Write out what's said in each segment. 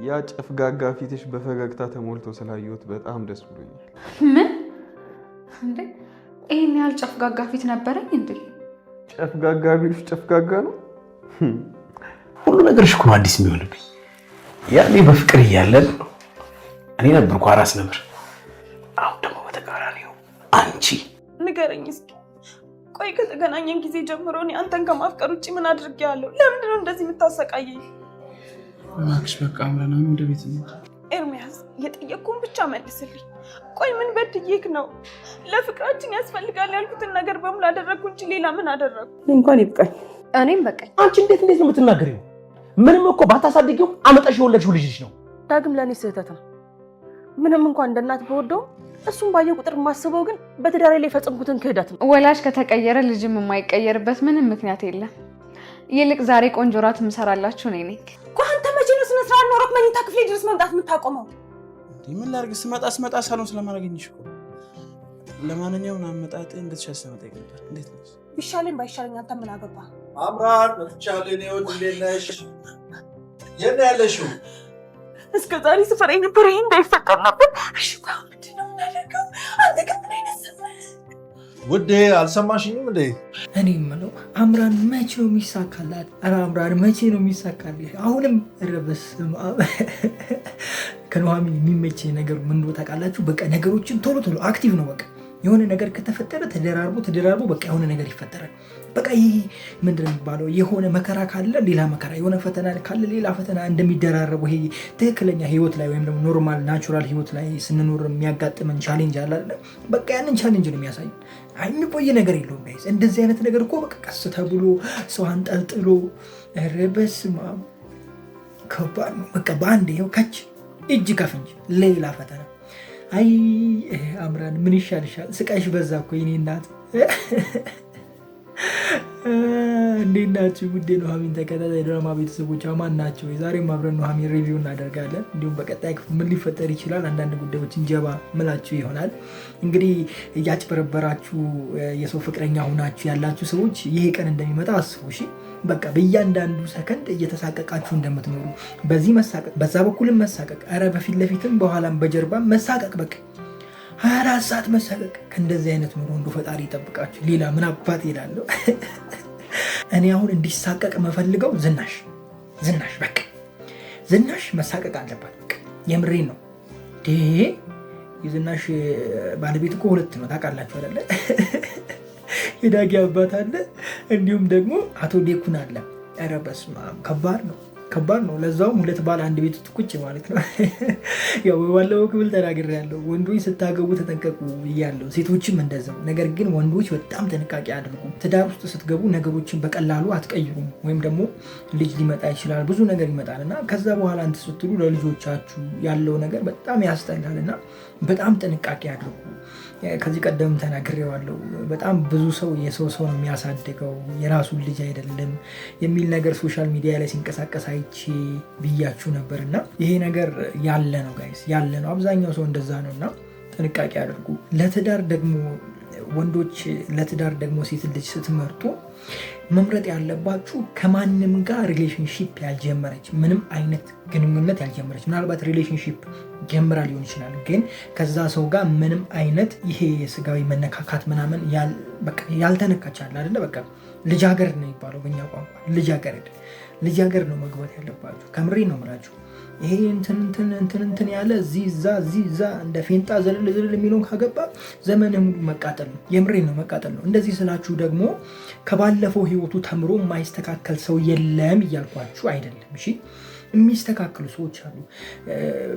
ያ ጨፍጋጋ ፊትሽ በፈገግታ ተሞልቶ ስላየሁት በጣም ደስ ብሎኛል። ምን እንዴ? ይሄን ያህል ጨፍጋጋ ፊት ነበረኝ እንዴ? ጨፍጋጋ ቢልሽ ጨፍጋጋ ነው። ሁሉ ነገርሽ እኮ አዲስ የሚሆንብኝ። ያኔ በፍቅር እያለን እኔ ነበርኩ አራስ ነበር። አሁን ደግሞ በተቃራኒው አንቺ። ንገረኝ እስኪ፣ ቆይ ከተገናኘን ጊዜ ጀምሮ እኔ አንተን ከማፍቀር ውጭ ምን አድርጌያለሁ? ለምንድን ነው እንደዚህ የምታሰቃየኝ? እባክሽ በቃ አምረን አሁን ወደ ቤት ነው። ኤርሚያስ የጠየቅኩህን ብቻ መልስልኝ። ቆይ ምን በድዬክ ነው? ለፍቅራችን ያስፈልጋል ያልኩትን ነገር በሙሉ አደረግኩ እንጂ ሌላ ምን አደረግኩ? እንኳን ይብቃኝ። እኔም በቃኝ። አንቺ እንዴት ነው የምትናገሪው? ምንም እኮ ባታሳድጊው አመጣሽ የወለድሽው ልጅሽ ነው። ዳግም ለእኔ ስህተት ነው። ምንም እንኳን እንደ እናት በወደው እሱም ባየው ቁጥር የማስበው ግን በትዳሬ ላይ የፈጸምኩትን ክህደት ነው። ወላጅ ከተቀየረ ልጅም የማይቀየርበት ምንም ምክንያት የለም። ይልቅ ዛሬ ቆንጆ ራት የምሰራላችሁ እኔ ነኝ። አንተ መቼ ነው ስነ ስርዓት ኖሮክ መኝታ ክፍሌ ድረስ መምጣት የምታቆመው? ምን ላድርግ? ስመጣ ሳሎን ስለማላገኝሽ እኮ። ለማንኛውም አመጣጤ እንደተሻለ ስለመጣ ይገባል። እንዴት ነው? ቢሻለኝ ባይሻለኝ አንተ ምን አገባ? አምራን መጥቻለሁ። እኔ ወድ እንዴት ነሽ? የት ነው ያለሽው? እስከ ዛሬ ስፈራ ነበር ይሄ እንዳይፈጠር ነበር። እሺ ምንድን ነው የምናደርገው? አንተ ግን ምን አይነት ውዴ አልሰማሽኝም እንዴ? እኔ የምለው አምራን መቼ ነው የሚሳካላት? ኧረ አምራን መቼ ነው የሚሳካልሽ? አሁንም ረበስም ከኑሐሚን የሚመቸኝ ነገር ምን እንደሆነ ታውቃላችሁ? በቃ ነገሮችን ቶሎ አክቲቭ ነው። በቃ የሆነ ነገር ከተፈጠረ ተደራርቦ በቃ የሆነ ነገር ይፈጠራል። በቃ ይህ ምንድን ነው የሚባለው? የሆነ መከራ ካለ ሌላ መከራ፣ የሆነ ፈተና ካለ ሌላ ፈተና እንደሚደራረቡ ይሄ ትክክለኛ ህይወት ላይ ወይም ደግሞ ኖርማል ናቹራል ህይወት ላይ ስንኖር የሚያጋጥመን ቻሌንጅ አለ አይደል? በቃ ያንን ቻሌንጅ ነው የሚያሳዩ። የሚቆይ ነገር የለውም ጋይስ። እንደዚህ አይነት ነገር እኮ በቃ ቀስ ተብሎ ሰው አንጠልጥሎ በስመ አብ ከባድ ነው። በቃ በአንድ ይኸው ከች እጅ ከፍንጅ ሌላ ፈተና። አይ አምራን ምን ይሻልሻል? ስቃይሽ በዛ እኮ የኔ እናት። እንዴት ናችሁ? ውዴ ኑሐሚን ተከታታይ ድራማ ቤተሰቦች አማን ናቸው? የዛሬም አብረን ኑሐሚን ሪቪው እናደርጋለን። እንዲሁም በቀጣይ ክፍል ምን ሊፈጠር ይችላል አንዳንድ ጉዳዮችን ጀባ ምላችሁ ይሆናል። እንግዲህ እያጭበረበራችሁ የሰው ፍቅረኛ ሆናችሁ ያላችሁ ሰዎች ይሄ ቀን እንደሚመጣ አስቡ። እሺ በቃ በእያንዳንዱ ሰከንድ እየተሳቀቃችሁ እንደምትኖሩ፣ በዚህ መሳቀቅ፣ በዛ በኩልም መሳቀቅ፣ ኧረ በፊት ለፊትም በኋላም በጀርባም መሳቀቅ፣ በቃ 24 ሰዓት መሳቀቅ። ከእንደዚህ አይነት ኑሮ እንደው ፈጣሪ ይጠብቃችሁ። ሌላ ምን አባት ይላለሁ። እኔ አሁን እንዲሳቀቅ መፈልገው ዝናሽ በቃ ዝናሽ መሳቀቅ አለባት። በቃ የምሬን ነው። የዝናሽ ባለቤት እኮ 2 ነው ታውቃላችሁ አይደለ? የዳጊ አባት አለ፣ እንዲሁም ደግሞ አቶ ዴኩን አለ። ኧረ በስመ አብ ከባድ ነው። ለዛውም 2 ባል አንድ ቤት ውስጥ ቁጭ ማለት ነው። ያው ባለፈው ክፍል ተናግሬያለሁ። ወንዶች ስታገቡ ተጠንቀቁ ብያለሁ፣ ሴቶችም እንደዛው። ነገር ግን ወንዶች በጣም ጥንቃቄ አድርጉ። ትዳር ውስጥ ስትገቡ ነገሮችን በቀላሉ አትቀይሩም። ወይም ደግሞ ልጅ ሊመጣ ይችላል፣ ብዙ ነገር ይመጣል እና ከዛ በኋላ እንትን ስትሉ ለልጆቻችሁ ያለው ነገር በጣም ያስጠላል እና በጣም ጥንቃቄ አድርጉ። ከዚህ ቀደም ተናግሬዋለሁ። በጣም ብዙ ሰው የሰው ነው የሚያሳድገው የራሱን ልጅ አይደለም የሚል ነገር ሶሻል ሚዲያ ላይ ሲንቀሳቀስ አይቼ ብያችሁ ነበር እና ይሄ ነገር ያለ ነው ጋይስ፣ ያለ ነው። አብዛኛው ሰው እንደዛ ነው እና ጥንቃቄ አድርጉ። ለትዳር ደግሞ ወንዶች ለትዳር ደግሞ ሴት ልጅ ስትመርጡ መምረጥ ያለባችሁ ከማንም ጋር ሪሌሽንሺፕ ያልጀመረች፣ ምንም አይነት ግንኙነት ያልጀመረች። ምናልባት ሪሌሽንሺፕ ጀምራ ሊሆን ይችላል፣ ግን ከዛ ሰው ጋር ምንም አይነት ይሄ የስጋዊ መነካካት ምናምን ያልተነካች አለ አይደለ? በቃ ልጃገረድ ነው የሚባለው በእኛ ቋንቋ። ልጃገረድ ነው መግባት ያለባችሁ። ከምሬ ነው የምላችሁ። ይሄ እንትን ያለ እዚህ እዛ እንደ ፌንጣ ዘለል የሚለውን ካገባ ዘመን ሙሉ መቃጠል ነው። የምሬ ነው መቃጠል ነው። እንደዚህ ስላችሁ ደግሞ ከባለፈው ህይወቱ ተምሮ የማይስተካከል ሰው የለም እያልኳችሁ አይደለም። እሺ የሚስተካከሉ ሰዎች አሉ።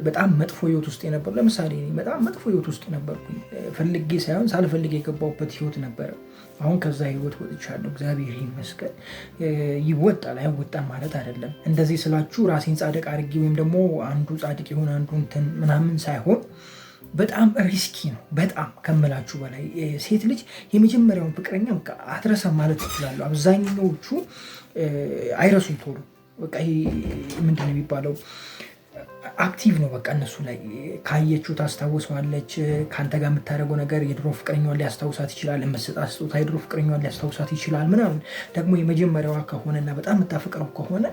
በጣም መጥፎ ህይወት ውስጥ የነበሩ፣ ለምሳሌ በጣም መጥፎ ህይወት ውስጥ ነበርኩ። ፈልጌ ሳይሆን ሳልፈልግ የገባሁበት ህይወት ነበረ። አሁን ከዛ ህይወት ወጥቻለሁ፣ እግዚአብሔር ይመስገን። ይወጣል አይወጣም ማለት አይደለም። እንደዚህ ስላችሁ ራሴን ጻድቅ አድርጌ ወይም ደግሞ አንዱ ጻድቅ የሆነ አንዱ እንትን ምናምን ሳይሆን በጣም ሪስኪ ነው። በጣም ከምላችሁ በላይ ሴት ልጅ የመጀመሪያውን ፍቅረኛ አትረሳም ማለት ትችላለሁ። አብዛኛዎቹ አይረሱም ቶሎ። በቃ ይሄ ምንድን ነው የሚባለው? አክቲቭ ነው በቃ እነሱ ላይ ካየችው ታስታውሰዋለች። ከአንተ ጋር የምታደርገው ነገር የድሮ ፍቅረኛዋን ሊያስታውሳት ይችላል። የምትሰጣት ስጦታ የድሮ ፍቅረኛዋን ሊያስታውሳት ይችላል ምናምን። ደግሞ የመጀመሪያዋ ከሆነና በጣም የምታፈቅረው ከሆነ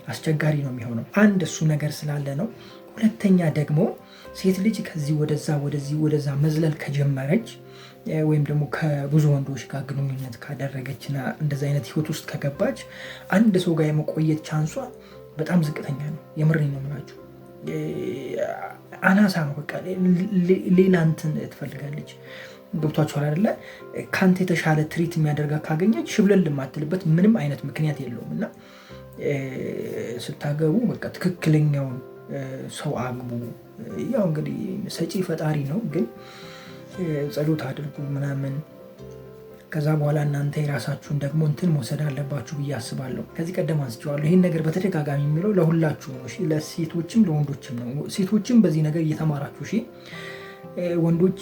አስቸጋሪ ነው የሚሆነው። አንድ እሱ ነገር ስላለ ነው። ሁለተኛ ደግሞ ሴት ልጅ ከዚህ ወደዛ ወደዛ መዝለል ከጀመረች ወይም ደግሞ ከብዙ ወንዶች ጋር ግንኙነት ካደረገችና እንደዚህ አይነት ህይወት ውስጥ ከገባች አንድ ሰው ጋር የመቆየት ቻንሷ በጣም ዝቅተኛ ነው። የምሬን ነው የምላችሁ። አናሳ ነው በቃ። ሌላ እንትን ትፈልጋለች። ገብቷችኋል አይደለ? ከአንተ የተሻለ ትሪት የሚያደርጋ ካገኘች ሽብለል የማትልበት ምንም አይነት ምክንያት የለውም። እና ስታገቡ በቃ ትክክለኛውን ሰው አግቡ። ያው እንግዲህ ሰጪ ፈጣሪ ነው፣ ግን ጸሎት አድርጉ ምናምን። ከዛ በኋላ እናንተ የራሳችሁን ደግሞ እንትን መውሰድ አለባችሁ ብዬ አስባለሁ። ከዚህ ቀደም አንስቼዋለሁ። ይህን ነገር በተደጋጋሚ የሚለው ለሁላችሁ ነው፣ ለሴቶችም ለወንዶችም ነው። ሴቶችም በዚህ ነገር እየተማራችሁ ወንዶች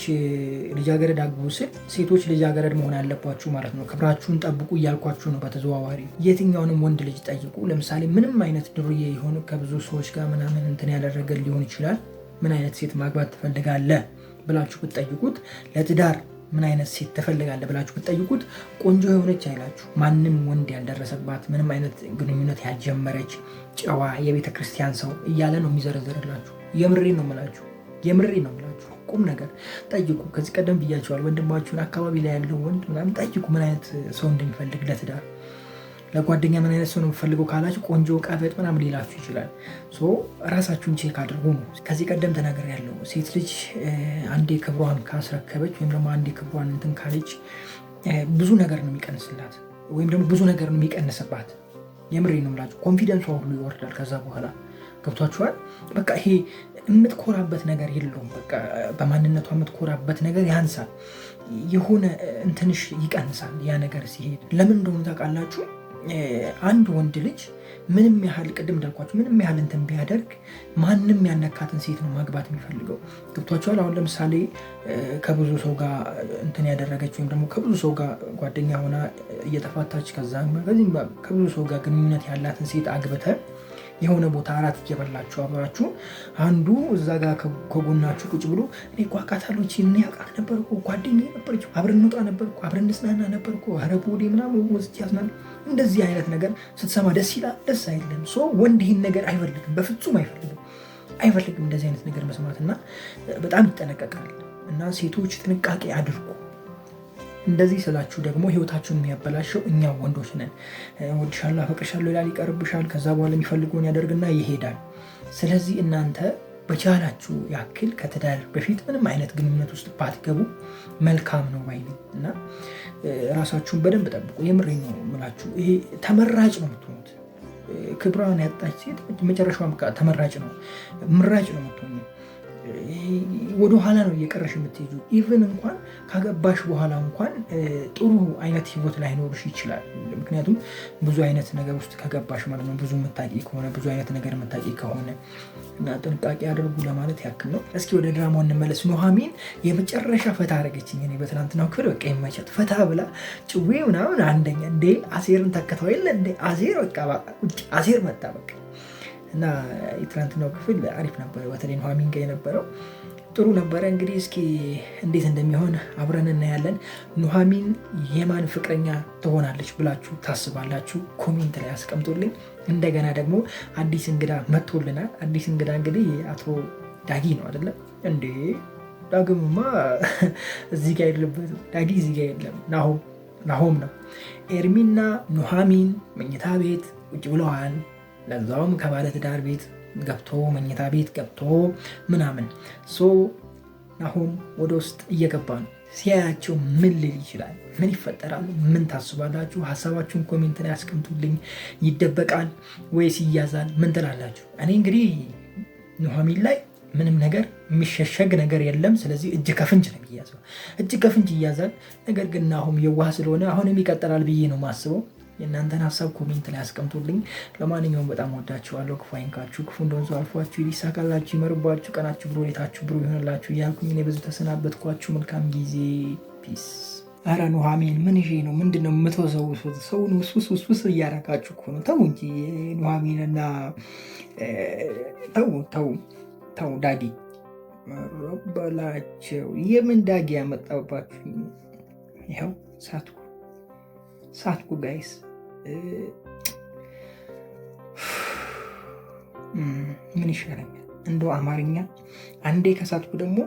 ልጃገረድ አግቡ ስል ሴቶች ልጃገረድ መሆን ያለባችሁ ማለት ነው። ክብራችሁን ጠብቁ እያልኳችሁ ነው በተዘዋዋሪ። የትኛውንም ወንድ ልጅ ጠይቁ። ለምሳሌ ምንም አይነት ድሩዬ የሆኑ ከብዙ ሰዎች ጋር ምናምን እንትን ያደረገ ሊሆን ይችላል። ምን አይነት ሴት ማግባት ትፈልጋለህ ብላችሁ ብትጠይቁት፣ ለትዳር ምን አይነት ሴት ትፈልጋለህ ብላችሁ ብትጠይቁት ቆንጆ የሆነች አይላችሁ። ማንም ወንድ ያልደረሰባት ምንም አይነት ግንኙነት ያልጀመረች ጨዋ የቤተ ክርስቲያን ሰው እያለ ነው የሚዘረዘርላችሁ። የምሬ ነው የምላችሁ። ቁም ነገር ጠይቁ። ከዚህ ቀደም ብያቸዋል። ወንድማችሁን አካባቢ ላይ ያለው ወንድ ምናምን ጠይቁ ምን አይነት ሰው እንደሚፈልግ ለትዳር፣ ለጓደኛ ምን አይነት ሰው ነው የሚፈልገው ካላችሁ ቆንጆ ቀበጥ ምናምን ሊላችሁ ይችላል። ራሳችሁን ቼክ አድርጉ ነው። ከዚህ ቀደም ተናገር ያለው ሴት ልጅ አንዴ ክብሯን ካስረከበች ወይም ደግሞ አንዴ ክብሯን እንትን ካለች ብዙ ነገር ነው የሚቀንስላት ወይም ደግሞ ብዙ ነገር ነው የሚቀንስባት። የምሬ ነው የምላችሁ። ኮንፊደንሷ ሁሉ ይወርዳል ከዛ በኋላ። ገብቷችኋል? በቃ ይሄ የምትኮራበት ነገር የለውም። በቃ በማንነቷ የምትኮራበት ነገር ያንሳል። የሆነ እንትንሽ ይቀንሳል ያ ነገር ሲሄድ። ለምን እንደሆነ ታውቃላችሁ? አንድ ወንድ ልጅ ምንም ያህል ቅድም እንዳልኳችሁ ምንም ያህል እንትን ቢያደርግ ማንም ያነካትን ሴት ነው ማግባት የሚፈልገው። ገብቷችኋል? አሁን ለምሳሌ ከብዙ ሰው ጋር እንትን ያደረገች ወይም ደግሞ ከብዙ ሰው ጋር ጓደኛ ሆና እየተፋታች ከብዙ ሰው ጋር ግንኙነት ያላትን ሴት አግብተ የሆነ ቦታ አራት እየበላችሁ አብራችሁ አንዱ እዛ ጋር ከጎናችሁ ቁጭ ብሎ እኔ እኮ አውቃታለሁ እኔ አውቃት ነበር እኮ ጓደኛዬ ነበረች፣ አብረን እንውጣ ነበር እኮ አብረን እንጽናና ነበር እኮ ኧረ ቦዴ ምናምን ወስጅ ያዝናል። እንደዚህ አይነት ነገር ስትሰማ ደስ ይላል? ደስ አይልም? ወንድ ይህን ነገር አይፈልግም፣ በፍጹም አይፈልግም እንደዚህ አይነት ነገር መስማት እና በጣም ይጠነቀቃል። እና ሴቶች ጥንቃቄ አድርጉ። እንደዚህ ስላችሁ ደግሞ ህይወታችሁን የሚያበላሸው እኛ ወንዶች ነን። ወድሻለሁ፣ አፈቅርሻለሁ ይላል፣ ይቀርብሻል። ከዛ በኋላ የሚፈልገውን ያደርግና ይሄዳል። ስለዚህ እናንተ በቻላችሁ ያክል ከትዳር በፊት ምንም አይነት ግንኙነት ውስጥ ባትገቡ መልካም ነው ባይ ነኝ። እና ራሳችሁን በደንብ ጠብቁ። የምሬ ነው የምላችሁ። ይሄ ተመራጭ ነው የምትሆኑት። ክብሯን ያጣች ሴት መጨረሻዋ ተመራጭ ነው፣ ምራጭ ነው የምትሆኑ። ወደኋላ ነው እየቀረሽ የምትሄጁ። ኢቨን እንኳን ካገባሽ በኋላ እንኳን ጥሩ አይነት ህይወት ላይኖርሽ ይችላል። ምክንያቱም ብዙ አይነት ነገር ውስጥ ከገባሽ ማለት ነው። ብዙ የምታውቂ ከሆነ ብዙ አይነት ነገር የምታውቂ ከሆነ እና ጥንቃቄ አድርጉ ለማለት ያክል ነው። እስኪ ወደ ድራማው እንመለስ። ኑሐሚን የመጨረሻ ፈታ አደረገችኝ። እኔ በትናንትናው ክፍል በቃ ይመቻት ፈታ ብላ ጭዌ ምናምን አንደኛ እንዴ አሴርን ተከተው የለ እንዴ አሴር በቃ አሴር መጣ በቃ። እና የትናንትናው ክፍል አሪፍ ነበረ። በተለይ ኑሐሚን ጋር የነበረው ጥሩ ነበረ። እንግዲህ እስኪ እንዴት እንደሚሆን አብረን እናያለን። ኑሐሚን የማን ፍቅረኛ ትሆናለች ብላችሁ ታስባላችሁ? ኮሜንት ላይ አስቀምጡልኝ። እንደገና ደግሞ አዲስ እንግዳ መጥቶልናል። አዲስ እንግዳ እንግዲህ አቶ ዳጊ ነው አይደለም እንዴ? ዳግምማ እዚህ ጋር የለበትም። ዳጊ እዚህ ጋር የለም፣ ናሆም ነው። ኤርሚና ኑሐሚን መኝታ ቤት ቁጭ ብለዋል። ለዛውም ከባለ ትዳር ቤት ገብቶ መኝታ ቤት ገብቶ ምናምን ናሆም ወደ ውስጥ እየገባ ነው። ሲያያቸው ምን ልል ይችላል? ምን ይፈጠራሉ? ምን ታስባላችሁ? ሀሳባችሁን ኮሜንት ላይ አስቀምጡልኝ። ይደበቃል ወይስ ይያዛል? ምን ትላላችሁ? እኔ እንግዲህ ኑሐሚን ላይ ምንም ነገር የሚሸሸግ ነገር የለም። ስለዚህ እጅ ከፍንጅ ነው የሚያዘው፣ እጅ ከፍንጅ ይያዛል። ነገር ግን ናሆም የዋህ ስለሆነ አሁንም ይቀጥላል ብዬ ነው ማስበው። የእናንተን ሀሳብ ኮሜንት ላይ አስቀምጡልኝ። ለማንኛውም በጣም ወዳችኋለሁ። ክፉ አይንካችሁ፣ ክፉ እንደወንዙ አልፏችሁ፣ ይሳካላችሁ፣ ይመርባችሁ፣ ቀናችሁ ብሩ፣ ሌታችሁ ብሩ ይሆንላችሁ እያልኩኝ እኔ በዙ ተሰናበትኳችሁ። መልካም ጊዜ፣ ፒስ። ኧረ ኑሐሚን ምን ይሄ ነው? ምንድን ነው የምትወሰውሱት? ሰውን ውስውስ እያረጋችሁ እኮ ነው። ተው እንጂ ኑሐሚንና ተው ተው ዳጊ በላቸው። የምን ዳጊ ያመጣባችሁ? ይኸው ሳትኩ ጋይስ። ምን ይሻለኛል? እንደው አማርኛ አንዴ ከሳትኩ ደግሞ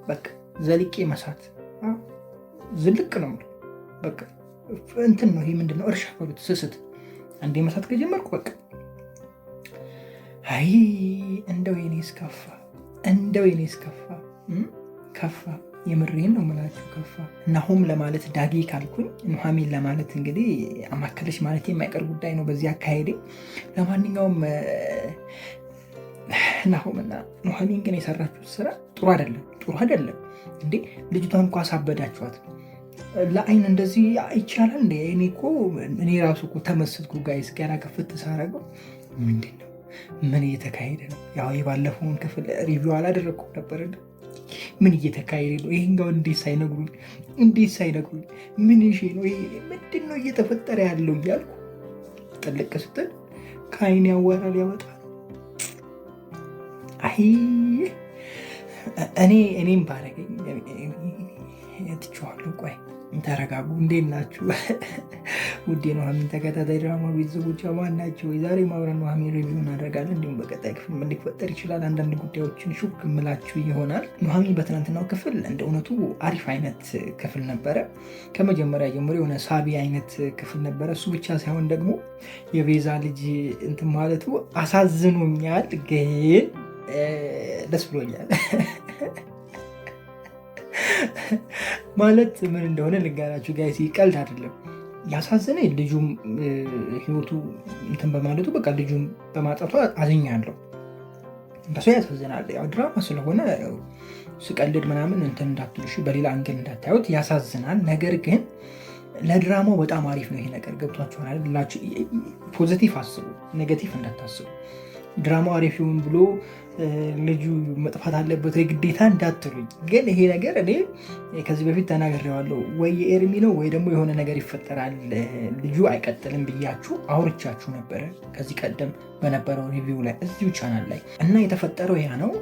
በቃ ዘልቄ መሳት ዝልቅ ነው በቃ እንትን ነው። ይሄ ምንድነው? እርሻ በሉት ስስት። አንዴ መሳት ከጀመርኩ በቃ አይ እንደው የኔስ ከፋ። የምሬን ነው የምላችሁ ከፋ። ናሆም ለማለት ዳጊ ካልኩኝ ኑሐሚን ለማለት እንግዲህ አማከለች ማለት የማይቀር ጉዳይ ነው በዚህ አካሄዴ። ለማንኛውም ናሆምና ኑሐሚን ግን የሰራችሁት ስራ ጥሩ አይደለም እንዴ! ልጅቷን እኮ አሳበዳችኋት። ለአይን እንደዚህ ይቻላል እንዴ? እኔ ራሱ እኮ ተመስልኩ ጋይስ። ገና ከፍት ሳረገው ምንድን ነው ምን እየተካሄደ ነው? ያው የባለፈውን ክፍል ሪቪው አላደረግኩም ነበር። ምን እየተካሄደ ነው? ይህንጋው እንዴት ሳይነግሩኝ ምን ነው ምንድን ነው እየተፈጠረ ያለው እያልኩ ጥልቅ ስትል ከአይን ያወራል ያወጣ ነው። አይ እኔም ባረገኝ ትችዋለሁ። ቆይ ተረጋጉ። እንዴት ናችሁ ውዴ ኑሐሚን ተከታታይ ድራማ ቤተሰቦች ማን ናቸው? ዛሬ ማውራት ኑሐሚን ሪቪው እናደርጋለን። እንዲሁም በቀጣይ ክፍል ምን ሊፈጠር ይችላል አንዳንድ ጉዳዮችን ሹክ ምላችሁ ይሆናል። ኑሐሚን በትናንትናው ክፍል እንደ እውነቱ አሪፍ አይነት ክፍል ነበረ። ከመጀመሪያ ጀምሮ የሆነ ሳቢ አይነት ክፍል ነበረ። እሱ ብቻ ሳይሆን ደግሞ የቤዛ ልጅ እንትን ማለቱ አሳዝኖኛል፣ ግን ደስ ብሎኛል። ማለት ምን እንደሆነ ልንገራችሁ ጋይስ፣ ቀልድ አይደለም። ያሳዘነ ልጁም ህይወቱ እንትን በማለቱ በቃ ልጁን በማጣቷ አዝኛለሁ። እንደሱ ያሳዝናል። ያው ድራማ ስለሆነ ስቀልድ ምናምን እንትን እንዳትሉ፣ በሌላ አንግል እንዳታዩት፣ ያሳዝናል። ነገር ግን ለድራማው በጣም አሪፍ ነው ይሄ ነገር። ገብቷችኋል? ፖዚቲቭ አስቡ፣ ኔጌቲቭ እንዳታስቡ። ድራማው አሪፍ ይሁን ብሎ ልጁ መጥፋት አለበት ግዴታ እንዳትሉኝ። ግን ይሄ ነገር እኔ ከዚህ በፊት ተናግሬዋለሁ። ወይ የኤርሚ ነው ወይ ደግሞ የሆነ ነገር ይፈጠራል፣ ልጁ አይቀጥልም ብያችሁ አውርቻችሁ ነበረ ከዚህ ቀደም በነበረው ሪቪው ላይ እዚሁ ቻናል ላይ እና የተፈጠረው ያ ነው።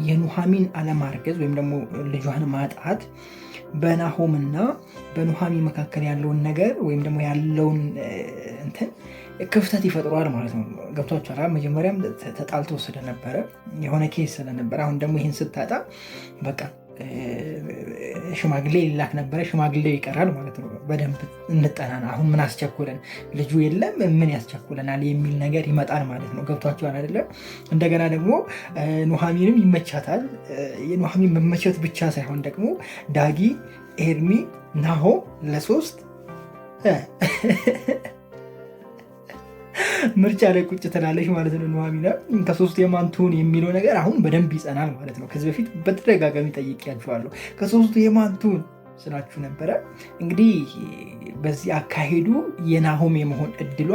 የኑሐሚን አለማርገዝ ወይም ደግሞ ልጇን ማጣት በናሆም እና በኑሐሚን መካከል ያለውን ነገር ወይም ደግሞ ያለውን እንትን ክፍተት ይፈጥረዋል ማለት ነው። ገብቷችኋል? መጀመሪያም ተጣልቶ ስለነበረ የሆነ ኬስ ስለነበረ አሁን ደግሞ ይህን ስታጣ በቃ ሽማግሌ ሊላክ ነበረ፣ ሽማግሌው ይቀራል ማለት ነው። በደንብ እንጠናና አሁን ምን አስቸኩለን፣ ልጁ የለም ምን ያስቸኩለናል የሚል ነገር ይመጣል ማለት ነው። ገብቷችኋል አይደለም? እንደገና ደግሞ ኑሐሚንም ይመቻታል። የኑሐሚን መመቸት ብቻ ሳይሆን ደግሞ ዳጊ፣ ኤርሚ፣ ናሆም ለሶስት ምርጫ ላይ ቁጭ ትላለች ማለት ነው። ኑሐሚን ከሶስቱ የማን ትሁን የሚለው ነገር አሁን በደንብ ይጸናል ማለት ነው። ከዚህ በፊት በተደጋጋሚ ጠይቄያችኋለሁ። ከሶስቱ የማን ትሁን ስላችሁ ነበረ። እንግዲህ በዚህ አካሄዱ የናሆም የመሆን እድሏ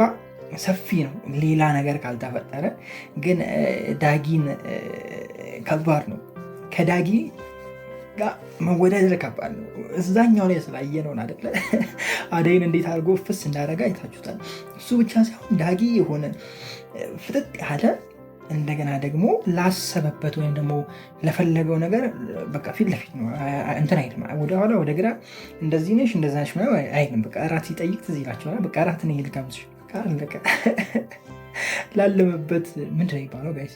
ሰፊ ነው፣ ሌላ ነገር ካልተፈጠረ። ግን ዳጊን ከባድ ነው። ከዳጊ ጋር መወዳደር ከባድ ነው። እዛኛው ላይ ስላየነውን አይደለ? አደይን እንዴት አድርጎ ፍስ እንዳደረገ አይታችሁታል። እሱ ብቻ ሳይሆን ዳጊ የሆነ ፍጥጥ ያለ እንደገና ደግሞ ላሰበበት ወይም ደግሞ ለፈለገው ነገር በቃ ፊት ለፊት ነው እንትን አይልም። ወደኋላ ወደ ግራ እንደዚህ ነሽ እንደዛ ነሽ አይልም። በቃ እራት ሲጠይቅ ትዝ ይላቸዋል። በቃ እራት ነው ይልጋብዝሽ አለቀ። ላለመበት ምንድን ነው የሚባለው ጋይስ?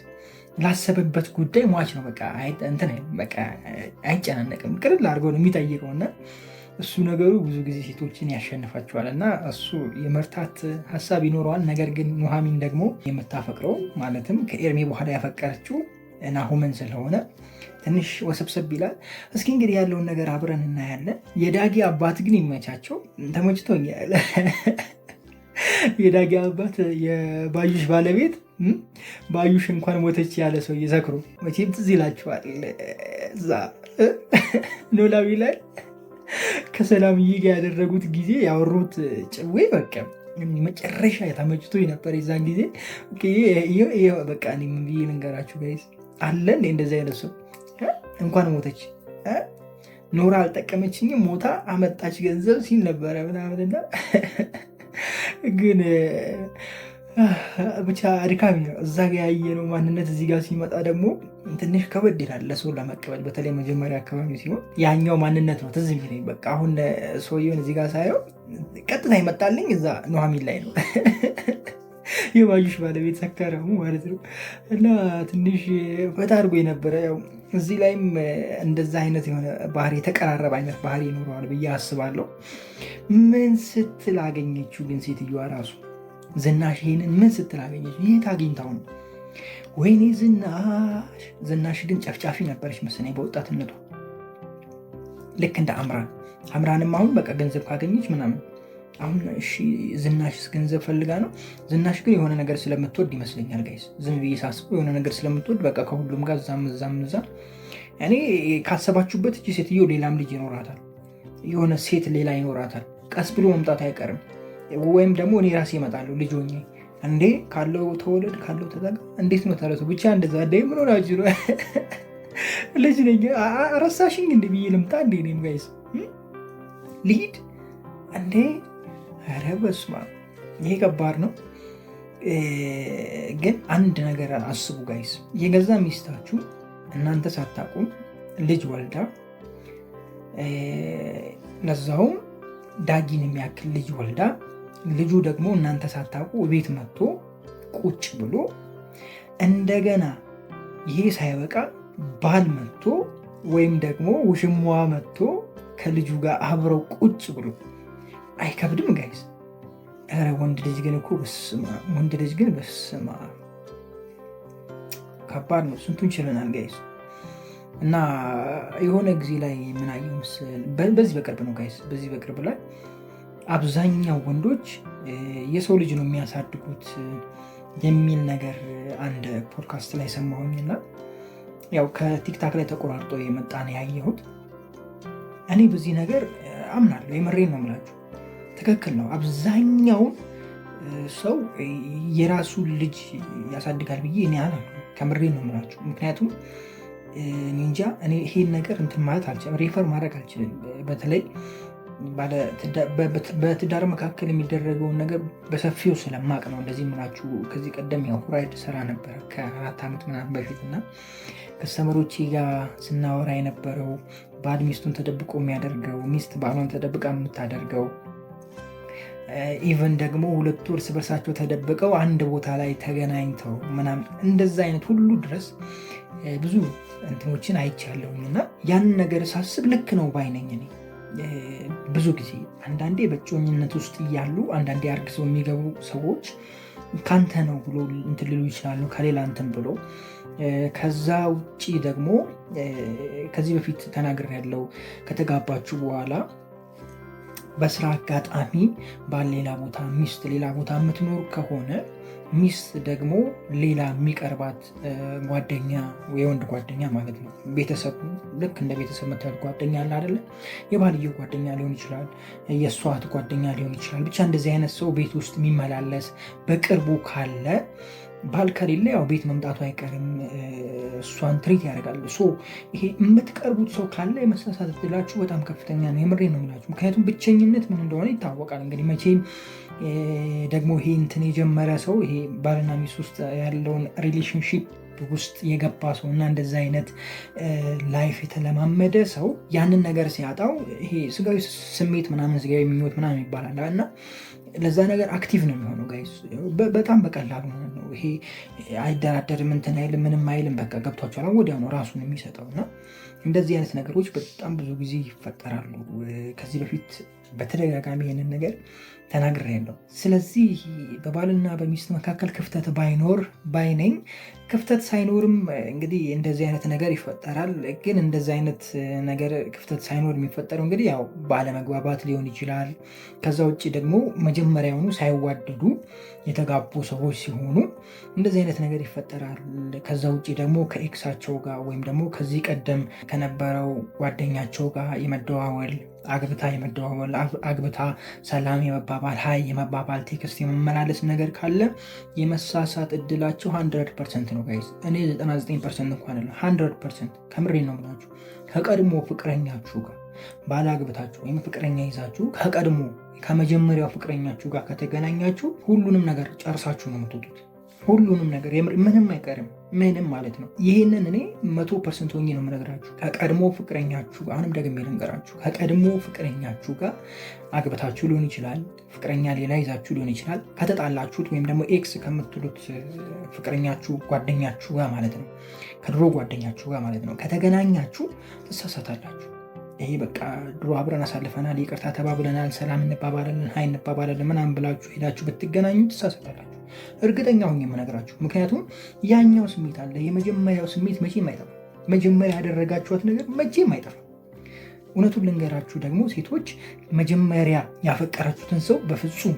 ላሰበበት ጉዳይ ሟች ነው። በቃ አይጨናነቅም። ቅልል አድርገው ነው የሚጠይቀው እና እሱ ነገሩ ብዙ ጊዜ ሴቶችን ያሸንፋቸዋል እና እሱ የመርታት ሀሳብ ይኖረዋል። ነገር ግን ኑሐሚን ደግሞ የምታፈቅረው ማለትም ከኤርሚ በኋላ ያፈቀረችው ናሆምን ስለሆነ ትንሽ ወሰብሰብ ይላል። እስኪ እንግዲህ ያለውን ነገር አብረን እናያለን። የዳጊ አባት ግን ይመቻቸው፣ ተመችቶኛል። የዳጊ አባት የባዩሽ ባለቤት ባዩሽ እንኳን ሞተች ያለ ሰው እየዘክሩ መቼም ትዝ ይላችኋል። እዛ ኖላዊ ላይ ከሰላምዬ ጋር ያደረጉት ጊዜ ያወሩት ጭዌ በቃ መጨረሻ የተመችቶ ነበር። የዛን ጊዜ በቃ ምን ብዬ ልንገራችሁ ጋይስ፣ አለን እንደዚህ አይነት ሰው እንኳን ሞተች ኖራ አልጠቀመችኝም ሞታ አመጣች ገንዘብ ሲል ነበረ ምናምንና ግን ብቻ አድካሚ ነው። እዛ ጋ ያየነው ማንነት እዚህ ጋር ሲመጣ ደግሞ ትንሽ ከበድ ይላል ለሰው ለመቀበል፣ በተለይ መጀመሪያ አካባቢ ሲሆን ያኛው ማንነት ነው ትዝ የሚለኝ። በቃ አሁን ሰውየውን እዚህ ጋር ሳየው ቀጥታ ይመጣልኝ እዛ ኑሐሚን ላይ ነው የባዩሽ ባለቤት ሰካራሙ ማለት ነው። እና ትንሽ ፈታ አድርጎ የነበረ ያው እዚህ ላይም እንደዛ አይነት የሆነ ባህሪ የተቀራረበ አይነት ባህሪ ይኖረዋል ብዬ አስባለሁ። ምን ስትል አገኘችው ግን ሴትዮዋ ራሱ ዝናሽ ይሄንን ምን ስትል አገኘችው? የት አግኝታው ነው? ወይኔ ዝናሽ ግን ጨፍጫፊ ነበረች መሰለኝ በወጣትነቷ ልክ እንደ አምራንም አሁን በቃ ገንዘብ ካገኘች ምናምን አሁን እሺ ዝናሽስ ገንዘብ ፈልጋ ነው? ዝናሽ ግን የሆነ ነገር ስለምትወድ ይመስለኛል ጋይስ፣ ዝም ብዬ ሳስበው የሆነ ነገር ስለምትወድ በቃ ከሁሉም ጋር እዛም እኔ ካሰባችሁበት እቺ ሴትዮ ሌላም ልጅ ይኖራታል፣ የሆነ ሴት ሌላ ይኖራታል። ቀስ ብሎ መምጣት አይቀርም። ወይም ደግሞ እኔ ራሴ እመጣለሁ ልጅ ሆኜ እንዴ ካለው ተወለድ ካለው ተጠጋ እንዴት ነው ተረቱ ብቻ እንደዛ ደ ምን ሆናችሁ ነው ልጅ ነኝ ረሳሽኝ እንደ ብዬ ልምጣ እንዴ እኔም ጋይስ ልሂድ እንዴ? ኧረ በስመ አብ ይሄ ከባድ ነው። ግን አንድ ነገር አስቡ ጋይስ፣ የገዛ ሚስታችሁ እናንተ ሳታውቁ ልጅ ወልዳ ለዛውም ዳጊን የሚያክል ልጅ ወልዳ ልጁ ደግሞ እናንተ ሳታውቁ ቤት መጥቶ ቁጭ ብሎ እንደገና ይሄ ሳይበቃ ባል መጥቶ ወይም ደግሞ ውሽማዋ መጥቶ ከልጁ ጋር አብረው ቁጭ ብሎ አይከብድም ጋይስ? ኧረ ወንድ ልጅ ግን እኮ ወንድ ልጅ ግን በስማ ከባድ ነው። ስንቱን ችለናል ጋይስ። እና የሆነ ጊዜ ላይ ምን አየሁ መሰል፣ በዚህ በቅርብ ነው ጋይስ፣ በዚህ በቅርብ ላይ አብዛኛው ወንዶች የሰው ልጅ ነው የሚያሳድጉት የሚል ነገር አንድ ፖድካስት ላይ ሰማሁኝና ያው ከቲክታክ ላይ ተቆራርጦ የመጣ ነው ያየሁት። እኔ በዚህ ነገር አምናለሁ፣ የምሬን ነው የምላችሁ። ትክክል ነው። አብዛኛውን ሰው የራሱ ልጅ ያሳድጋል ብዬ እኔ አላምንም፣ ከምሬን ነው የምላችሁ። ምክንያቱም እንጃ እኔ ይሄን ነገር እንትን ማለት አልችልም፣ ሬፈር ማድረግ አልችልም። በተለይ በትዳር መካከል የሚደረገውን ነገር በሰፊው ስለማቅ ነው እንደዚህ የምላችሁ። ከዚህ ቀደም ያው ሁራይድ ስራ ነበረ ከ4 ዓመት ምናምን በፊት እና ከስተመሮቼ ጋር ስናወራ የነበረው ባል ሚስቱን ተደብቆ የሚያደርገው፣ ሚስት ባሏን ተደብቃ የምታደርገው፣ ኢቨን ደግሞ ሁለቱ እርስ በርሳቸው ተደብቀው አንድ ቦታ ላይ ተገናኝተው ምናምን እንደዛ አይነት ሁሉ ድረስ ብዙ እንትኖችን አይቻለሁኝ እና ያንን ነገር ሳስብ ልክ ነው ባይነኝ እኔ ብዙ ጊዜ አንዳንዴ በጮኝነት ውስጥ እያሉ አንዳንዴ አርግዘው የሚገቡ ሰዎች ካንተ ነው ብሎ እንትን ሊሉ ይችላሉ፣ ከሌላ እንትን ብሎ። ከዛ ውጭ ደግሞ ከዚህ በፊት ተናግር ያለው ከተጋባችሁ በኋላ በስራ አጋጣሚ ባል ሌላ ቦታ ሚስት ሌላ ቦታ የምትኖር ከሆነ ሚስት ደግሞ ሌላ የሚቀርባት ጓደኛ የወንድ ጓደኛ ማለት ነው፣ ቤተሰብ ልክ እንደ ቤተሰብ መታየት ጓደኛ አለ አይደለ? የባልየው ጓደኛ ሊሆን ይችላል፣ የእሷ እህት ጓደኛ ሊሆን ይችላል። ብቻ እንደዚህ አይነት ሰው ቤት ውስጥ የሚመላለስ በቅርቡ ካለ ባል ከሌለ ያው ቤት መምጣቱ አይቀርም፣ እሷን ትሪት ያደርጋል። ይሄ የምትቀርቡት ሰው ካለ የመሳሳት እድላችሁ በጣም ከፍተኛ ነው። የምሬን ነው የምላችሁ። ምክንያቱም ብቸኝነት ምን እንደሆነ ይታወቃል። እንግዲህ መቼም ደግሞ ይሄ እንትን የጀመረ ሰው ይሄ ባልና ሚስት ውስጥ ያለውን ሪሌሽንሺፕ ውስጥ የገባ ሰው እና እንደዛ አይነት ላይፍ የተለማመደ ሰው ያንን ነገር ሲያጣው ይሄ ስጋዊ ስሜት ምናምን ስጋዊ ምኞት ምናምን ይባላል እና ለዛ ነገር አክቲቭ ነው የሚሆነው ጋይስ። በጣም በቀላሉ ነው ይሄ አይደራደርም፣ እንትን አይልም፣ ምንም አይልም። በቃ ገብቷቸዋል፣ ወዲያው ነው ራሱን የሚሰጠው እና እንደዚህ አይነት ነገሮች በጣም ብዙ ጊዜ ይፈጠራሉ። ከዚህ በፊት በተደጋጋሚ ይህንን ነገር ተናግሬያለሁ። ስለዚህ በባልና በሚስት መካከል ክፍተት ባይኖር ባይነኝ። ክፍተት ሳይኖርም እንግዲህ እንደዚህ አይነት ነገር ይፈጠራል። ግን እንደዚህ አይነት ነገር ክፍተት ሳይኖር የሚፈጠረው እንግዲህ ያው ባለመግባባት ሊሆን ይችላል። ከዛ ውጭ ደግሞ መጀመሪያውኑ ሳይዋደዱ የተጋቡ ሰዎች ሲሆኑ እንደዚህ አይነት ነገር ይፈጠራል። ከዛ ውጭ ደግሞ ከኤክሳቸው ጋር ወይም ደግሞ ከዚህ ቀደም ከነበረው ጓደኛቸው ጋር የመደዋወል አግብታ ሰላም የመባባል ሀይ የመባባል ቴክስት የመመላለስ ነገር ካለ የመሳሳት እድላቸው 100% ነው ጋይስ። እኔ 99% እንኳን አለ 100% ከምሬ ነው የምላችሁ። ከቀድሞ ፍቅረኛችሁ ጋር ባላግብታችሁ ወይም ፍቅረኛ ይዛችሁ ከቀድሞ ከመጀመሪያው ፍቅረኛችሁ ጋር ከተገናኛችሁ ሁሉንም ነገር ጨርሳችሁ ነው የምትወጡት። ሁሉንም ነገር ምንም አይቀርም፣ ምንም ማለት ነው። ይህንን እኔ 100% ሆኜ ነው የምነግራችሁ። ከቀድሞ ፍቅረኛችሁ አሁንም ደግሜ ልንገራችሁ፣ ከቀድሞ ፍቅረኛችሁ ጋር አግብታችሁ ሊሆን ይችላል፣ ፍቅረኛ ሌላ ይዛችሁ ሊሆን ይችላል። ከተጣላችሁት ወይም ደግሞ ኤክስ ከምትሉት ፍቅረኛችሁ ጓደኛችሁ ጋር ማለት ነው፣ ከድሮ ጓደኛችሁ ጋር ማለት ነው ከተገናኛችሁ ትሳሳታላችሁ። ይሄ በቃ ድሮ አብረን አሳልፈናል፣ ይቅርታ ተባብለናል፣ ሰላም እንባባላለን፣ ሀይ እንባባላለን ምናምን ብላችሁ ሄዳችሁ ብትገናኙ ትሳሳታላችሁ። እርግጠኛ ሆኜ የምነግራችሁ። ምክንያቱም ያኛው ስሜት አለ። የመጀመሪያው ስሜት መቼም አይጠፋም። መጀመሪያ ያደረጋችኋት ነገር መቼም አይጠፋም። እውነቱን ልንገራችሁ ደግሞ ሴቶች መጀመሪያ ያፈቀራችሁትን ሰው በፍጹም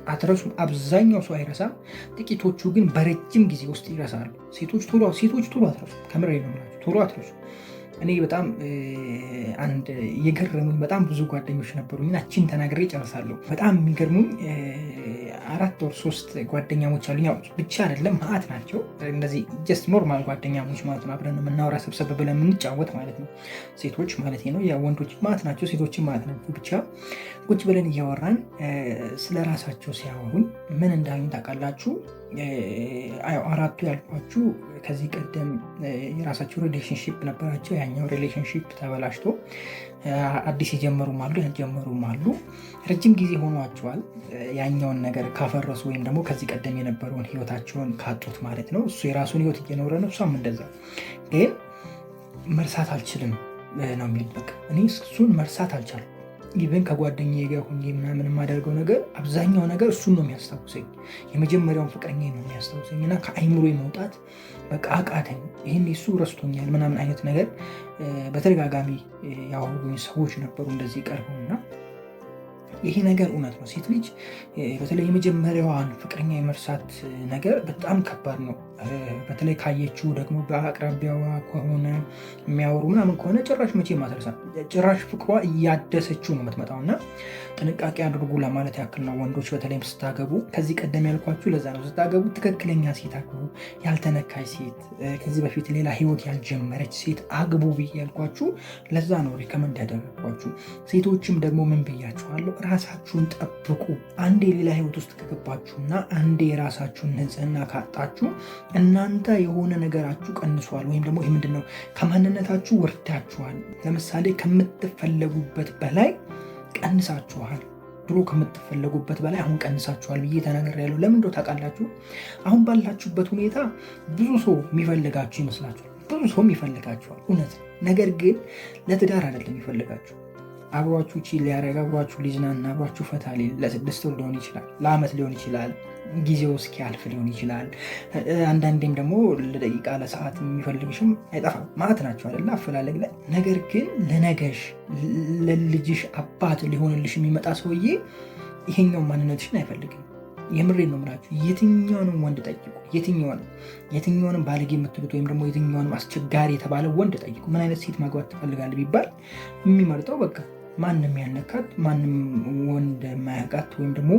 አትረሱም። አብዛኛው ሰው አይረሳም። ጥቂቶቹ ግን በረጅም ጊዜ ውስጥ ይረሳሉ። ሴቶች ቶሎ አትረሱም። ከምሬ ነው የምላችሁ፣ ቶሎ አትረሱም። እኔ በጣም አንድ የገረሙኝ በጣም ብዙ ጓደኞች ነበሩኝ። እችን ተናግሬ ጨርሳለሁ። በጣም የሚገርሙኝ 4 or 3 ጓደኛሞች አሉኝ። ብቻ አይደለም ማአት ናቸው። እንደዚህ ጀስት ኖርማል ጓደኛሞች ማለት ነው። አብረን የምናወራ ሰብሰብ ብለን የምንጫወት ማለት ነው። ሴቶች ማለት ነው። ያ ወንዶች ማአት ናቸው፣ ሴቶችን ማአት ናቸው። ብቻ ቁጭ ብለን እያወራን ስለ ራሳቸው ሲያወሩኝ ምን እንዳሉኝ ታውቃላችሁ? 4ቱ ያልኳችሁ ከዚህ ቀደም የራሳቸው ሪሌሽንሺፕ ነበራቸው። ያኛው ሪሌሽንሺፕ ተበላሽቶ አዲስ የጀመሩም አሉ፣ ያልጀመሩም አሉ። ረጅም ጊዜ ሆኗቸዋል ያኛውን ነገር ካፈረሱ ወይም ደግሞ ከዚህ ቀደም የነበረውን ህይወታቸውን ካጡት ማለት ነው። እሱ የራሱን ህይወት እየኖረ ነው፣ እሷም እንደዛ። ግን መርሳት አልችልም ነው የሚል። በቃ እኔ እሱን መርሳት አልቻልኩም። ኢቨን ከጓደኛዬ ጋር ሆኜ ምናምን የማደርገው ነገር አብዛኛው ነገር እሱን ነው የሚያስታውሰኝ። የመጀመሪያውን ፍቅረኛ ነው የሚያስታውሰኝ እና ከአይምሮ መውጣት በቃ አቃተኝ። ይህን እሱ ረስቶኛል ምናምን አይነት ነገር በተደጋጋሚ ያወሩኝ ሰዎች ነበሩ እንደዚህ ቀርበውና ይሄ ነገር እውነት ነው። ሴት ልጅ በተለይ የመጀመሪያዋን ፍቅረኛ የመርሳት ነገር በጣም ከባድ ነው። በተለይ ካየችው ደግሞ በአቅራቢያዋ ከሆነ የሚያወሩ ምናምን ከሆነ ጭራሽ መቼ ማትረሳ፣ ጭራሽ ፍቅሯ እያደሰችው ነው የምትመጣው። እና ጥንቃቄ አድርጉ ለማለት ያክል ነው። ወንዶች በተለይም ስታገቡ፣ ከዚህ ቀደም ያልኳችሁ ለዛ ነው። ስታገቡ ትክክለኛ ሴት አግቡ፣ ያልተነካች ሴት፣ ከዚህ በፊት ሌላ ህይወት ያልጀመረች ሴት አግቡ ብዬ ያልኳችሁ ለዛ ነው ሪከመንድ ያደረግኳችሁ። ሴቶችም ደግሞ ምን ብያችኋለሁ? ራሳችሁን ጠብቁ። አንዴ ሌላ ህይወት ውስጥ ከገባችሁና አንዴ የራሳችሁን ንጽህና ካጣችሁ እናንተ የሆነ ነገራችሁ ቀንሷል፣ ወይም ደግሞ ይህ ምንድነው ከማንነታችሁ ወርዳችኋል። ለምሳሌ ከምትፈለጉበት በላይ ቀንሳችኋል። ድሮ ከምትፈለጉበት በላይ አሁን ቀንሳችኋል ብዬ ተናግሬያለሁ። ለምን እንደው ታውቃላችሁ? አሁን ባላችሁበት ሁኔታ ብዙ ሰው የሚፈልጋችሁ ይመስላችኋል። ብዙ ሰው ይፈልጋችኋል፣ እውነት። ነገር ግን ለትዳር አይደለም የሚፈልጋችሁ። አብሯችሁ ቺል ሊያደርግ፣ አብሯችሁ ሊዝናና፣ አብሯችሁ ፈታ ሊል ለ6 ወር ሊሆን ይችላል፣ ለአመት ሊሆን ይችላል፣ ጊዜው እስኪያልፍ ሊሆን ይችላል። አንዳንዴም ደግሞ ለደቂቃ ለሰዓት የሚፈልግሽም አይጠፋም። ማለት ናቸው አይደለ? አፈላለግ ላይ። ነገር ግን ለነገሽ ለልጅሽ አባት ሊሆንልሽ የሚመጣ ሰውዬ ይሄኛው ማንነትሽን አይፈልግም። የምሬን ነው የምላችሁ። የትኛውንም ወንድ ጠይቁ፣ የትኛውንም ባለጌ የምትሉት ወይም ደግሞ የትኛውንም አስቸጋሪ የተባለ ወንድ ጠይቁ። ምን አይነት ሴት ማግባት ትፈልጋለህ ቢባል የሚመርጠው በቃ ማንም ያነካት፣ ማንም ወንድ የማያውቃት ወይም ደግሞ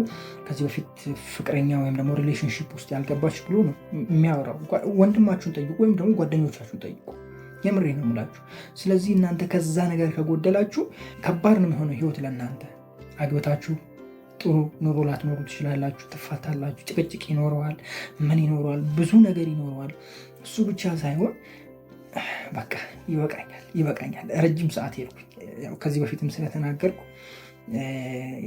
ከዚህ በፊት ፍቅረኛ ወይም ደግሞ ሪሌሽንሽፕ ውስጥ ያልገባች ብሎ ነው የሚያወራው። ወንድማችሁን ጠይቁ ወይም ደግሞ ጓደኞቻችሁን ጠይቁ። የምሬ ነው የምላችሁ። ስለዚህ እናንተ ከዛ ነገር ከጎደላችሁ ከባድ ነው የሚሆነው ህይወት ለእናንተ። አግብታችሁ ጥሩ ኑሮ ላትኖሩ ትችላላችሁ፣ ትፋታላችሁ፣ ጭቅጭቅ ይኖረዋል፣ ምን ይኖረዋል፣ ብዙ ነገር ይኖረዋል። እሱ ብቻ ሳይሆን በቃ ይበቃኛል። ረጅም ሰዓት ሄድኩኝ፣ ከዚህ በፊትም ስለተናገርኩ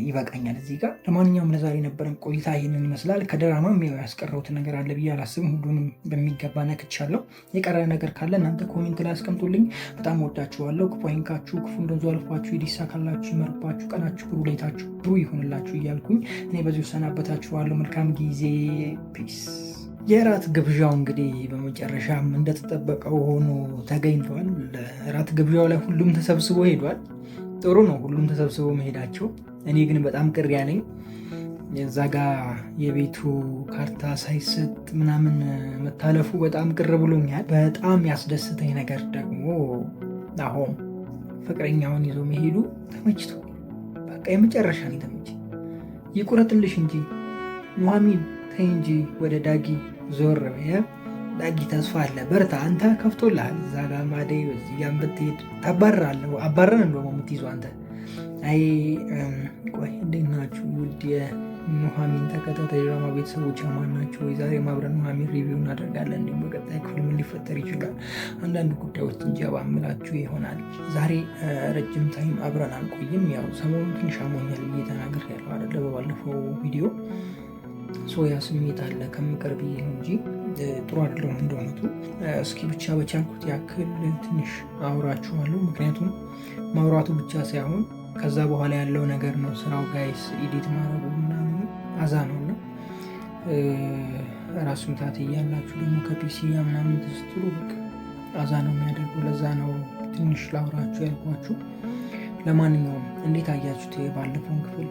ይበቃኛል እዚህ ጋር። ለማንኛውም ለዛሬ ነበረን ቆይታ ይህንን ይመስላል። ከድራማም ያስቀረውትን ነገር አለ ብዬ አላስብም። ሁሉንም በሚገባ ነክቻለሁ። የቀረ ነገር ካለ እናንተ ኮሜንት ላይ አስቀምጡልኝ። በጣም ወዳችኋለሁ። ክፉ አይንካችሁ፣ ክፉ እንደንዙ አልፏችሁ፣ ይሳካላችሁ፣ ይመርባችሁ፣ ቀናችሁ ብሩ፣ ሌታችሁ ብሩ ይሆንላችሁ እያልኩኝ እኔ በዚሁ ሰናበታችኋለሁ። መልካም ጊዜ። ፒስ። የራት ግብዣው እንግዲህ በመጨረሻም እንደተጠበቀው ሆኖ ተገኝቷል። ራት ግብዣው ላይ ሁሉም ተሰብስቦ ሄዷል። ጥሩ ነው ሁሉም ተሰብስበው መሄዳቸው። እኔ ግን በጣም ቅር ያለኝ የዛ ጋ የቤቱ ካርታ ሳይሰጥ ምናምን መታለፉ በጣም ቅር ብሎኛል። በጣም ያስደስተኝ ነገር ደግሞ አሁን ፍቅረኛውን ይዞ መሄዱ ተመችቶ፣ በቃ የመጨረሻ ነው ተመች። ይቁረጥልሽ እንጂ ኑሐሚን ተይ እንጂ ወደ ዳጊ ዞር በየ። ዳጊ ተስፋ አለ፣ በርታ፣ አንተ ከፍቶልሃል። እዛ ጋር ማደይ እዚህ ጋር ብትሄድ ታባርራለህ። አባረን እንደውም የምትይዘው አንተ። አይ ቆይ እንዴት ናችሁ ውድ የኑሐሚን ተከታታይ ድራማ ቤተሰቦች አማን ናቸው ወይ? ዛሬ አብረን ኑሐሚን ሪቪው እናደርጋለን። እንዲሁም በቀጣይ ክፍል ምን ሊፈጠር ይችላል አንዳንድ ጉዳዮች እንጀባ ምላችሁ ይሆናል። ዛሬ ረጅም ታይም አብረን አንቆይም። ያው ሰሞኑን ትንሽ አሞኛል ብዬ ተናግሬያለሁ አይደለ? በባለፈው ቪዲዮ ሶያ ስሜት አለ ከምቀርብ እንጂ ጥሩ አይደለም እንደሆነቱ። እስኪ ብቻ በቻልኩት ያክል ትንሽ አውራችኋለሁ። ምክንያቱም ማውራቱ ብቻ ሳይሆን ከዛ በኋላ ያለው ነገር ነው ስራው። ጋይስ ኤዲት ማድረጉ ምናምን አዛ ነው እና ራሱ ምታት እያላችሁ ደግሞ ከፒሲ ጋር ምናምን ትስትሩ በቃ አዛ ነው የሚያደርገው። ለዛ ነው ትንሽ ላውራችሁ ያልኳችሁ። ለማንኛውም እንዴት አያችሁት የባለፈውን ክፍል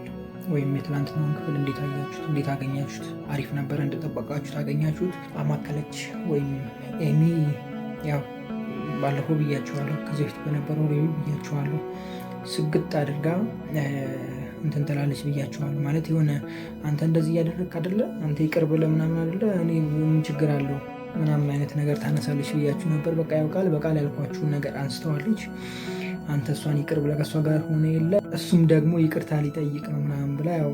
ወይም የትላንትናውን ክፍል እንዴት አያችሁት? እንዴት አገኛችሁት? አሪፍ ነበረ? እንደጠበቃችሁት አገኛችሁት? አማከለች ወይም ኤሚ ያው ባለፈው ብያችኋለሁ፣ ከዚህ በፊት በነበረው ሪቪው ብያችኋለሁ፣ ስግጥ አድርጋ እንትን ትላለች ብያችኋለሁ። ማለት የሆነ አንተ እንደዚህ እያደረግክ አይደለ፣ አንተ ይቅር ብለህ ምናምን አይደለ፣ እኔ ምን ችግር አለው ምናምን አይነት ነገር ታነሳለች ብያችሁ ነበር። በቃ ያው ቃል በቃል ያልኳችሁን ነገር አንስተዋለች። አንተ እሷን ይቅር ብለህ ከእሷ ጋር ሆነ የለ እሱም ደግሞ ይቅርታ ሊጠይቅ ነው ምናምን ብላ ያው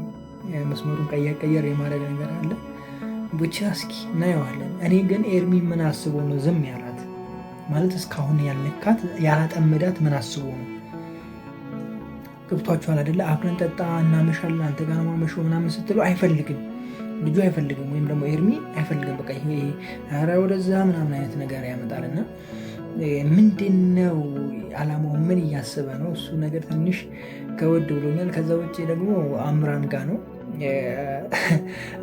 መስመሩን ቀየር የማድረግ ነገር አለ። ብቻ እስኪ እናየዋለን። እኔ ግን ኤርሚ ምን አስቦ ነው ዝም ያላት? ማለት እስካሁን ያልነካት ያላጠመዳት ምን አስቦ ነው? ገብቷችኋል አይደለ? አብረን ጠጣ እናመሻለን አንተ ጋር ማመሾ ምናምን ስትለው አይፈልግም፣ ልጁ አይፈልግም፣ ወይም ደግሞ ኤርሚ አይፈልግም። በቃ ይሄ ኧረ ወደዛ ምናምን አይነት ነገር ያመጣልና ምንድን ነው አላማው? ምን እያሰበ ነው? እሱ ነገር ትንሽ ከወድ ብሎኛል። ከዛ ውጭ ደግሞ አምራን ጋ ነው።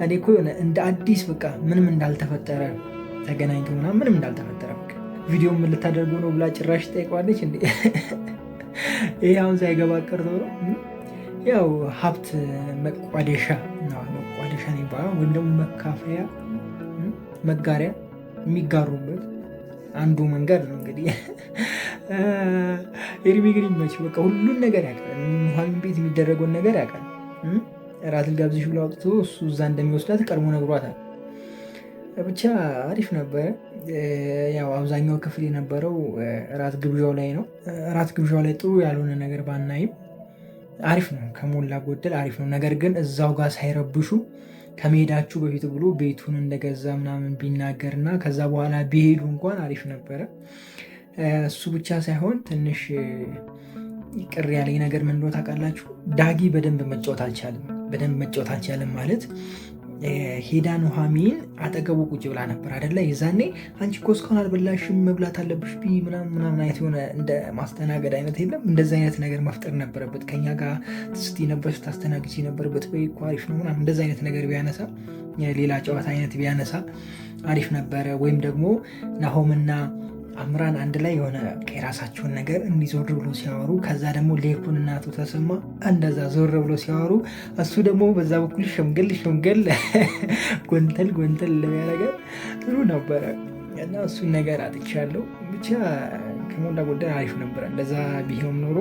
እኔ እኮ እንደ አዲስ በቃ ምንም እንዳልተፈጠረ ተገናኝቶ ምናምን ምንም እንዳልተፈጠረ በቃ ቪዲዮ ምን ልታደርጉ ነው ብላ ጭራሽ ጠይቀዋለች እንዴ! ይሄ አሁን ሳይገባ ቀርቶ ነው። ያው ሀብት መቋደሻ ይባላል፣ ወይም ደግሞ መካፈያ መጋሪያ የሚጋሩበት አንዱ መንገድ ነው እንግዲህ። ኤርሚ ግን ይመች በቃ ሁሉን ነገር ያውቃል። ኑሐሚን ቤት የሚደረገውን ነገር ያውቃል። እራት ልጋብዝሽ ብሎ አውጥቶ እሱ እዛ እንደሚወስዳት ቀድሞ ነግሯታል። ብቻ አሪፍ ነበረ። ያው አብዛኛው ክፍል የነበረው እራት ግብዣው ላይ ነው። እራት ግብዣው ላይ ጥሩ ያልሆነ ነገር ባናይም አሪፍ ነው፣ ከሞላ ጎደል አሪፍ ነው። ነገር ግን እዛው ጋር ሳይረብሹ ከመሄዳችሁ በፊት ብሎ ቤቱን እንደገዛ ምናምን ቢናገርና ከዛ በኋላ ቢሄዱ እንኳን አሪፍ ነበረ። እሱ ብቻ ሳይሆን ትንሽ ቅር ያለኝ ነገር ምን እንደሆነ ታውቃላችሁ? ዳጊ በደንብ መጫወት አልቻለም። ማለት ሄዳ ኑሐሚን አጠገቡ ቁጭ ብላ ነበር አይደለ? የዛኔ አንቺ እኮ እስካሁን አልበላሽም መብላት አለብሽ ምናምን አይነት የሆነ እንደ ማስተናገድ አይነት የለም። እንደዚ አይነት ነገር መፍጠር ነበረበት። ከኛ ጋር ትስቲ ነበር ስታስተናግጂ ነበረበት። ወይ እኮ አሪፍ ነው ምናምን እንደዚ አይነት ነገር ቢያነሳ፣ ሌላ ጨዋታ አይነት ቢያነሳ አሪፍ ነበረ። ወይም ደግሞ ናሆምና አምራን አንድ ላይ የሆነ የራሳቸውን ነገር እንዲዞር ብሎ ሲያወሩ፣ ከዛ ደግሞ ሌኩን እና አቶ ተሰማ እንደዛ ዞር ብሎ ሲያወሩ፣ እሱ ደግሞ በዛ በኩል ሸምገል ጎንተል ለሚያደርገ ጥሩ ነበረ እና እሱን ነገር አጥቻለሁ። ብቻ ከሞላ ጎደል አሪፍ ነበረ። እንደዛ ቢሆን ኖሮ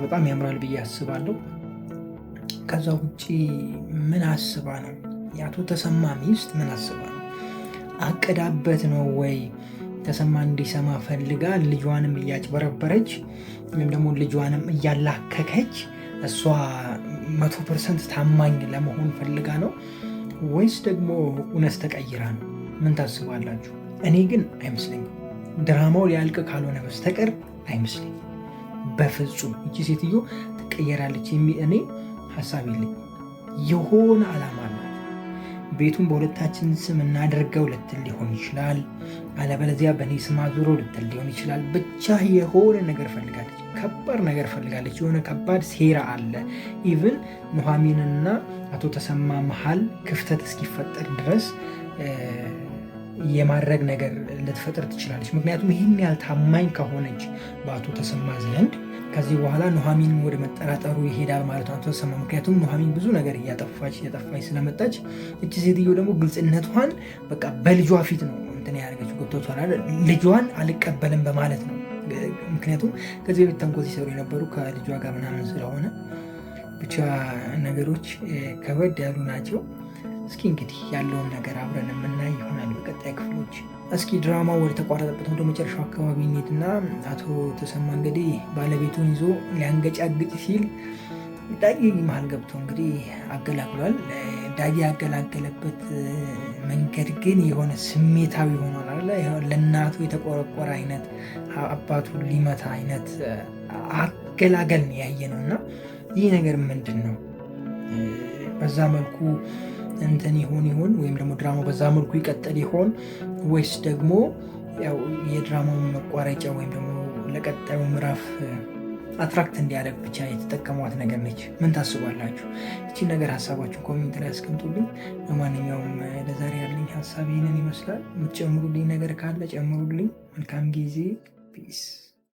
በጣም ያምራል ብዬ አስባለሁ። ከዛ ውጭ ምን አስባ ነው የአቶ ተሰማ ሚስት ምን አስባ ነው? አቅዳበት ነው ወይ? ተሰማ እንዲሰማ ፈልጋ ልጇንም እያጭበረበረች ወይም ደግሞ ልጇንም እያላከከች እሷ 100% ታማኝ ለመሆን ፈልጋ ነው ወይስ ደግሞ እውነት ተቀይራ ነው? ምን ታስባላችሁ? እኔ ግን አይመስለኝም። ድራማው ሊያልቅ ካልሆነ በስተቀር አይመስለኝም በፍጹም። እቺ ሴትዮ ትቀየራለች የሚል እኔ ሀሳብ የለኝም። የሆነ ዓላማ አላት። ቤቱን በሁለታችን ስም እናደርገው ልትል ሊሆን ይችላል፣ አለበለዚያ በእኔ ስም አዙሮ ልትል ሊሆን ይችላል። ብቻ የሆነ ነገር ፈልጋለች፣ ከባድ ነገር ፈልጋለች። የሆነ ከባድ ሴራ አለ። ኢቭን ኑሐሚንና አቶ ተሰማ መሀል ክፍተት እስኪፈጠር ድረስ የማድረግ ነገር ልትፈጥር ትችላለች። ምክንያቱም ይህን ያህል ታማኝ ከሆነች በአቶ ተሰማ ዘንድ ከዚህ በኋላ ኑሐሚንን ወደ መጠራጠሩ ይሄዳል ማለት ነው አቶ ተሰማ። ምክንያቱም ኑሐሚን ብዙ ነገር እያጠፋች ስለመጣች እቺ ሴትዮ ደግሞ ግልጽነቷን በቃ በልጇ ፊት ነው እንትን ያደረገችው። ገብቶሻል? ልጇን አልቀበልም በማለት ነው። ምክንያቱም ከዚህ በፊት ተንኮል ሲሰሩ የነበሩ ከልጇ ጋር ምናምን ስለሆነ ብቻ ነገሮች ከበድ ያሉ ናቸው። እስኪ እንግዲህ ያለውን ነገር አብረን የምናይ ይሆናል በቀጣይ ክፍሎች። እስኪ ድራማው ወደ ተቋረጠበት ወደ መጨረሻው አካባቢ እንሂድና አቶ ተሰማ እንግዲህ ባለቤቱን ይዞ ሊያንገጫግጭ ሲል ዳጊ መሀል ገብቶ እንግዲህ አገላግሏል። ዳጊ ያገላገለበት መንገድ ግን የሆነ ስሜታዊ ሆኗል አለ። ለእናቱ የተቆረቆረ አይነት አባቱን ሊመታ አይነት አገላገል ያየ ነው እና ይህ ነገር ምንድን ነው? በዛ መልኩ እንትን ይሆን ወይም ደግሞ ድራማው በዛ መልኩ ይቀጥል ይሆን ወይስ ደግሞ ያው የድራማው መቋረጫ ወይም ደግሞ ለቀጣዩ ምዕራፍ አትራክት እንዲያደርግ ብቻ የተጠቀሟት ነገር ነች? ምን ታስባላችሁ? ይቺን ነገር ሀሳባችሁ ኮሜንት ላይ አስቀምጡልኝ። ለማንኛውም ለዛሬ ያለኝ ሀሳብ ይህንን ይመስላል። የምትጨምሩልኝ ነገር ካለ ጨምሩልኝ። መልካም ጊዜ። ፒስ